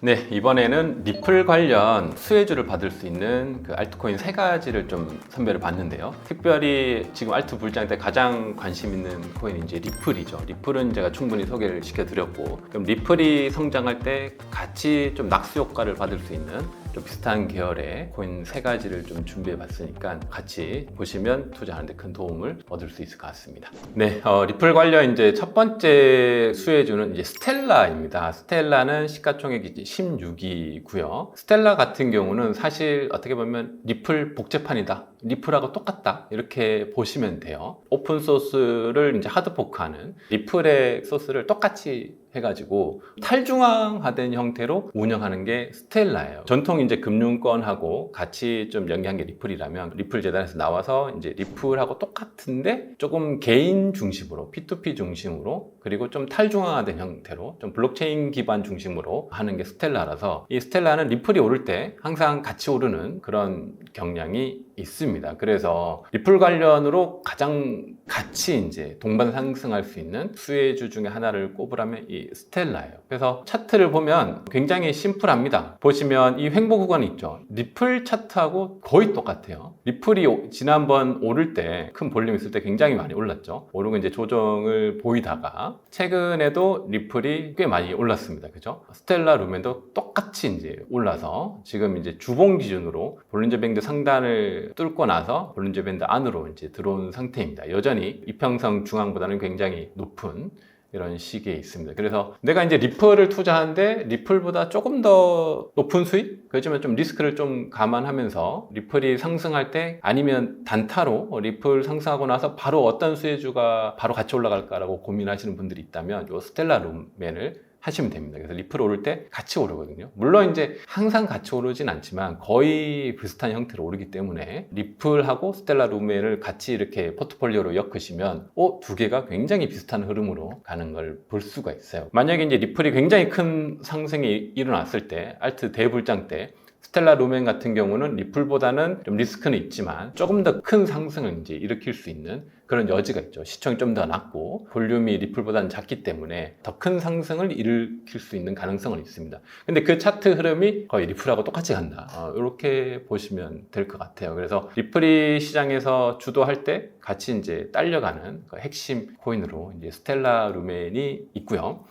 네, 이번에는 리플 관련 수혜주를 받을 수 있는 그 알트코인 세 가지를 좀 선별을 봤는데요. 특별히 지금 알트 불장 때 가장 관심 있는 코인이 이제 리플이죠. 리플은 제가 충분히 소개를 시켜드렸고, 그럼 리플이 성장할 때 같이 좀 낙수 효과를 받을 수 있는 좀 비슷한 계열의 코인 세 가지를 좀 준비해 봤으니까 같이 보시면 투자하는데 큰 도움을 얻을 수 있을 것 같습니다. 네, 리플 관련 이제 첫 번째 수혜주는 이제 스텔라입니다. 스텔라는 시가총액이 16이고요. 스텔라 같은 경우는 사실 어떻게 보면 리플 복제판이다. 리플하고 똑같다. 이렇게 보시면 돼요. 오픈 소스를 이제 하드포크하는 리플의 소스를 똑같이 해가지고 탈중앙화된 형태로 운영하는 게 스텔라예요. 전통 이제 금융권하고 같이 좀 연계한 게 리플이라면 리플 재단에서 나와서 이제 리플하고 똑같은데 조금 개인 중심으로 P2P 중심으로 그리고 좀 탈중앙화된 형태로 좀 블록체인 기반 중심으로 하는 게 스텔라라서 이 스텔라는 리플이 오를 때 항상 같이 오르는 그런 경향이 있습니다. 그래서 리플 관련으로 가장 같이 이제 동반 상승할 수 있는 수혜주 중에 하나를 꼽으라면 이 스텔라예요. 그래서 차트를 보면 굉장히 심플합니다. 보시면 이 횡보 구간이 있죠. 리플 차트하고 거의 똑같아요. 리플이 지난번 오를 때 큰 볼륨 있을 때 굉장히 많이 올랐죠. 오르고 이제 조정을 보이다가 최근에도 리플이 꽤 많이 올랐습니다. 그죠? 스텔라 루멘도 똑같이 이제 올라서 지금 이제 주봉 기준으로 볼린저 밴드 상단을 뚫고 나서 볼린저 밴드 안으로 이제 들어온 상태입니다. 여전히 이평선 중앙보다는 굉장히 높은 이런 시기에 있습니다. 그래서 내가 이제 리플을 투자하는데 리플보다 조금 더 높은 수익? 그렇지만 좀 리스크를 좀 감안하면서 리플이 상승할 때 아니면 단타로 리플 상승하고 나서 바로 어떤 수혜주가 바로 같이 올라갈까라고 고민하시는 분들이 있다면 이 스텔라 루멘을 하시면 됩니다. 그래서 리플 오를 때 같이 오르거든요. 물론 이제 항상 같이 오르진 않지만 거의 비슷한 형태로 오르기 때문에 리플하고 스텔라 루멘을 같이 이렇게 포트폴리오로 엮으시면 두 개가 굉장히 비슷한 흐름으로 가는 걸 볼 수가 있어요. 만약에 이제 리플이 굉장히 큰 상승이 일어났을 때 알트 대불장 때 스텔라 루멘 같은 경우는 리플보다는 좀 리스크는 있지만 조금 더 큰 상승을 이제 일으킬 수 있는 그런 여지가 있죠. 시총이 좀 더 낮고 볼륨이 리플보다는 작기 때문에 더 큰 상승을 일으킬 수 있는 가능성은 있습니다. 근데 그 차트 흐름이 거의 리플하고 똑같이 간다. 이렇게 보시면 될 것 같아요. 그래서 리플이 시장에서 주도할 때 같이 이제 딸려가는 그 핵심 코인으로 이제 스텔라 루멘이 있고요.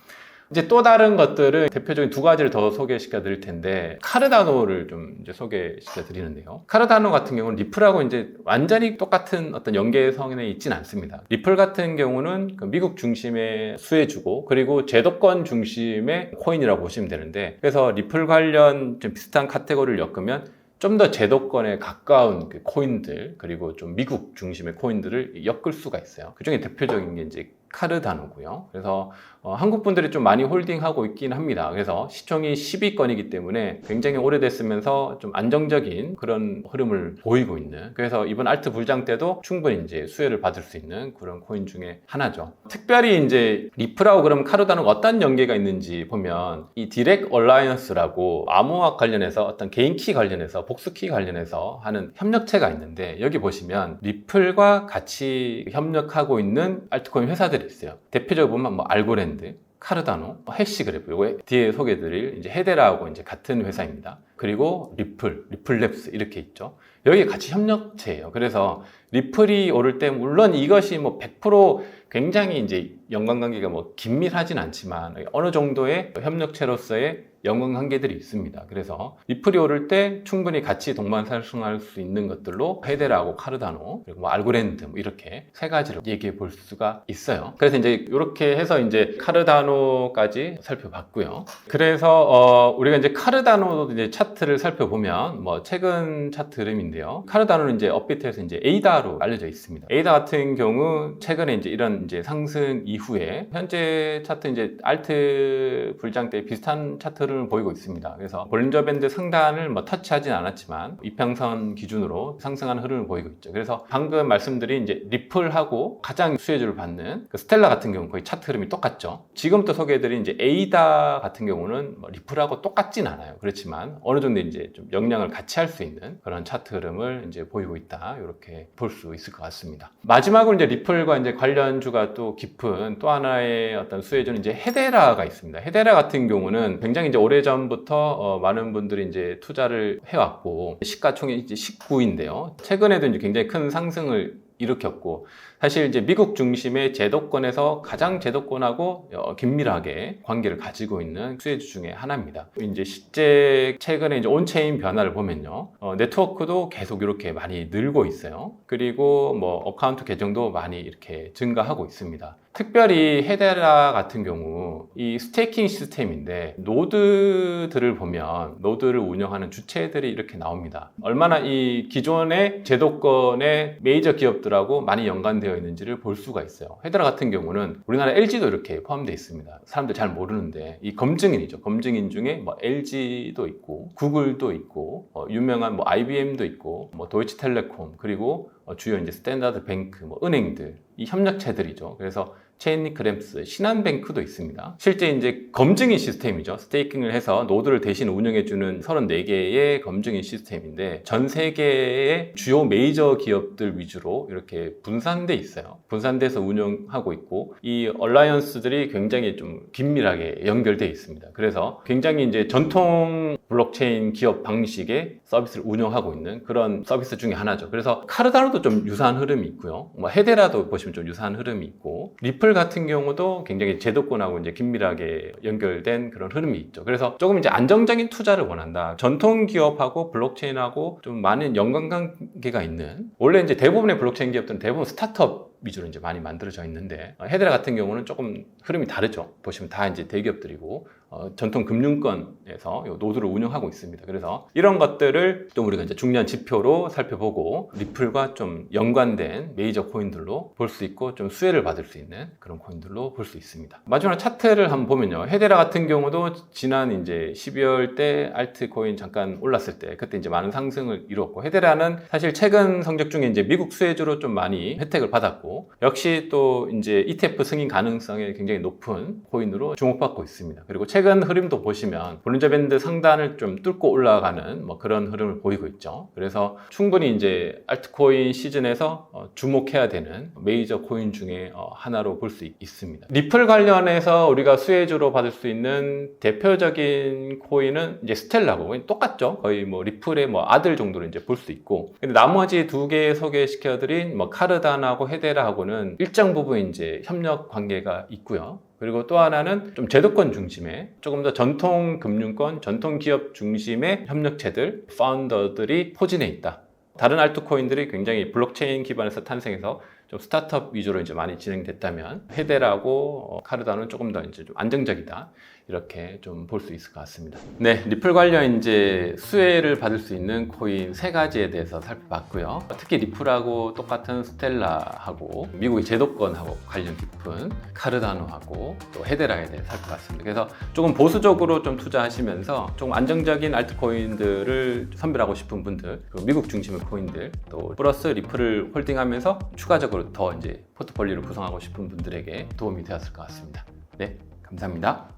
이제 또 다른 것들은 대표적인 두 가지를 더 소개시켜 드릴 텐데 카르다노를 좀 이제 소개시켜 드리는데요. 카르다노 같은 경우는 리플하고 이제 완전히 똑같은 어떤 연계성에 있진 않습니다. 리플 같은 경우는 그 미국 중심의 수혜주고 그리고 제도권 중심의 코인이라고 보시면 되는데 그래서 리플 관련 좀 비슷한 카테고리를 엮으면 좀 더 제도권에 가까운 그 코인들 그리고 좀 미국 중심의 코인들을 엮을 수가 있어요. 그 중에 대표적인 게 이제 카르다노고요. 그래서 한국 분들이 좀 많이 홀딩하고 있긴 합니다. 그래서 시총이 10위권이기 때문에 굉장히 오래됐으면서 좀 안정적인 그런 흐름을 보이고 있는 그래서 이번 알트 불장 때도 충분히 이제 수혜를 받을 수 있는 그런 코인 중에 하나죠. 특별히 이제 리플하고 그러면 카르다노가 어떤 연계가 있는지 보면 이 디렉 얼라이언스라고 암호화 관련해서 어떤 개인 키 관련해서 복수 키 관련해서 하는 협력체가 있는데 여기 보시면 리플과 같이 협력하고 있는 알트코인 회사들이 있어요. 대표적으로 보면 뭐 알고랜드, 카르다노, 해시그래프, 요거 뒤에 소개드릴 이제 헤데라하고 이제 같은 회사입니다. 그리고 리플랩스 이렇게 있죠. 여기 같이 협력체예요. 그래서 리플이 오를 때 물론 이것이 뭐 100% 굉장히 이제 연관관계가 뭐 긴밀하진 않지만 어느 정도의 협력체로서의 연관관계들이 있습니다. 그래서 리플이 오를 때 충분히 같이 동반상승할 수 있는 것들로 헤데라하고 카르다노 그리고 뭐 알고랜드 뭐 이렇게 세 가지를 얘기해 볼 수가 있어요. 그래서 이제 이렇게 해서 이제 카르다노까지 살펴봤고요. 그래서 우리가 이제 카르다노 이제 차트를 살펴보면 뭐 최근 차트 흐름인데요. 카르다노는 이제 업비트에서 이제 에이다로 알려져 있습니다. 에이다 같은 경우 최근에 이제 이런 이제 상승 이후에 현재 차트 이제 알트 불장 때 비슷한 차트를 보이고 있습니다. 그래서 볼린저 밴드 상단을 뭐 터치하진 않았지만 이평선 기준으로 상승하는 흐름을 보이고 있죠. 그래서 방금 말씀드린 이제 리플하고 가장 수혜주를 받는 그 스텔라 같은 경우 거의 차트 흐름이 똑같죠. 지금부터 소개해드린 이제 에이다 같은 경우는 뭐 리플하고 똑같진 않아요. 그렇지만 어느 정도 이제 좀 영향을 같이 할 수 있는 그런 차트 흐름을 이제 보이고 있다. 이렇게 볼 볼 수 있을 것 같습니다. 마지막으로 이제 리플과 이제 관련주가 또 깊은 또 하나의 어떤 수혜주는 이제 헤데라가 있습니다. 헤데라 같은 경우는 굉장히 이제 오래전부터 많은 분들이 이제 투자를 해왔고, 시가총액이 이제 19인데요. 최근에도 이제 굉장히 큰 상승을 일으켰고, 사실 이제 미국 중심의 제도권에서 가장 제도권하고 긴밀하게 관계를 가지고 있는 수혜주 중에 하나입니다. 이제 실제 최근에 이제 온체인 변화를 보면요, 네트워크도 계속 이렇게 많이 늘고 있어요. 그리고 뭐 어카운트 계정도 많이 이렇게 증가하고 있습니다. 특별히 헤데라 같은 경우 이 스테이킹 시스템인데, 노드들을 보면 노드를 운영하는 주체들이 이렇게 나옵니다. 얼마나 이 기존의 제도권의 메이저 기업들하고 많이 연관되어 있는지를 볼 수가 있어요. 헤데라 같은 경우는 우리나라 LG도 이렇게 포함되어 있습니다. 사람들 잘 모르는데 이 검증인이죠. 검증인 중에 뭐 LG도 있고 구글도 있고 유명한 뭐 IBM도 있고 뭐 도이치텔레콤, 그리고 주요 이제 스탠다드 뱅크, 뭐 은행들, 이 협력체들이죠. 그래서 체인리크램스, 신한뱅크도 있습니다. 실제 이제 검증인 시스템이죠. 스테이킹을 해서 노드를 대신 운영해주는 34개의 검증인 시스템인데, 전 세계의 주요 메이저 기업들 위주로 이렇게 분산돼 있어요. 분산돼서 운영하고 있고, 이 얼라이언스들이 굉장히 좀 긴밀하게 연결돼 있습니다. 그래서 굉장히 이제 전통 블록체인 기업 방식의 서비스를 운영하고 있는 그런 서비스 중에 하나죠. 그래서 카르다노도 좀 유사한 흐름이 있고요. 뭐 헤데라도 보시면 좀 유사한 흐름이 있고, 리플 같은 경우도 굉장히 제도권하고 이제 긴밀하게 연결된 그런 흐름이 있죠. 그래서 조금 이제 안정적인 투자를 원한다. 전통 기업하고 블록체인하고 좀 많은 연관관계가 있는, 원래 이제 대부분의 블록체인 기업들은 대부분 스타트업 위주로 이제 많이 만들어져 있는데, 헤데라 같은 경우는 조금 흐름이 다르죠. 보시면 다 이제 대기업들이고 전통 금융권에서 노드를 운영하고 있습니다. 그래서 이런 것들을 좀 우리가 이제 중요한 지표로 살펴보고 리플과 좀 연관된 메이저 코인들로 볼 수 있고, 좀 수혜를 받을 수 있는 그런 코인들로 볼 수 있습니다. 마지막으로 차트를 한번 보면요, 헤데라 같은 경우도 지난 이제 12월 때 알트코인 잠깐 올랐을 때 그때 이제 많은 상승을 이루었고, 헤데라는 사실 최근 성적 중에 이제 미국 수혜주로 좀 많이 혜택을 받았고, 역시 또 이제 ETF 승인 가능성이 굉장히 높은 코인으로 주목받고 있습니다. 그리고 최근 흐름도 보시면 볼린저 밴드 상단을 좀 뚫고 올라가는 뭐 그런 흐름을 보이고 있죠. 그래서 충분히 이제 알트코인 시즌에서 주목해야 되는 메이저 코인 중에 하나로 볼 수 있습니다. 리플 관련해서 우리가 수혜주로 받을 수 있는 대표적인 코인은 이제 스텔라고, 똑같죠. 거의 뭐 리플의 뭐 아들 정도로 이제 볼 수 있고, 근데 나머지 두 개 소개시켜드린 뭐 카르다나하고 헤데라하고는 일정 부분 이제 협력 관계가 있고요. 그리고 또 하나는 좀 제도권 중심의, 조금 더 전통 금융권, 전통 기업 중심의 협력체들, 파운더들이 포진해 있다. 다른 알트코인들이 굉장히 블록체인 기반에서 탄생해서 좀 스타트업 위주로 이제 많이 진행됐다면, 헤데라고 카르다노는 조금 더 이제 좀 안정적이다. 이렇게 좀 볼 수 있을 것 같습니다. 네, 리플 관련 이제 수혜를 받을 수 있는 코인 3가지에 대해서 살펴봤고요. 특히 리플하고 똑같은 스텔라하고 미국의 제도권하고 관련 깊은 카르다노하고 또 헤데라에 대해 살펴봤습니다. 그래서 조금 보수적으로 좀 투자하시면서 조금 안정적인 알트코인들을 선별하고 싶은 분들, 그리고 미국 중심의 코인들, 또 플러스 리플을 홀딩하면서 추가적으로 더 이제 포트폴리오를 구성하고 싶은 분들에게 도움이 되었을 것 같습니다. 네, 감사합니다.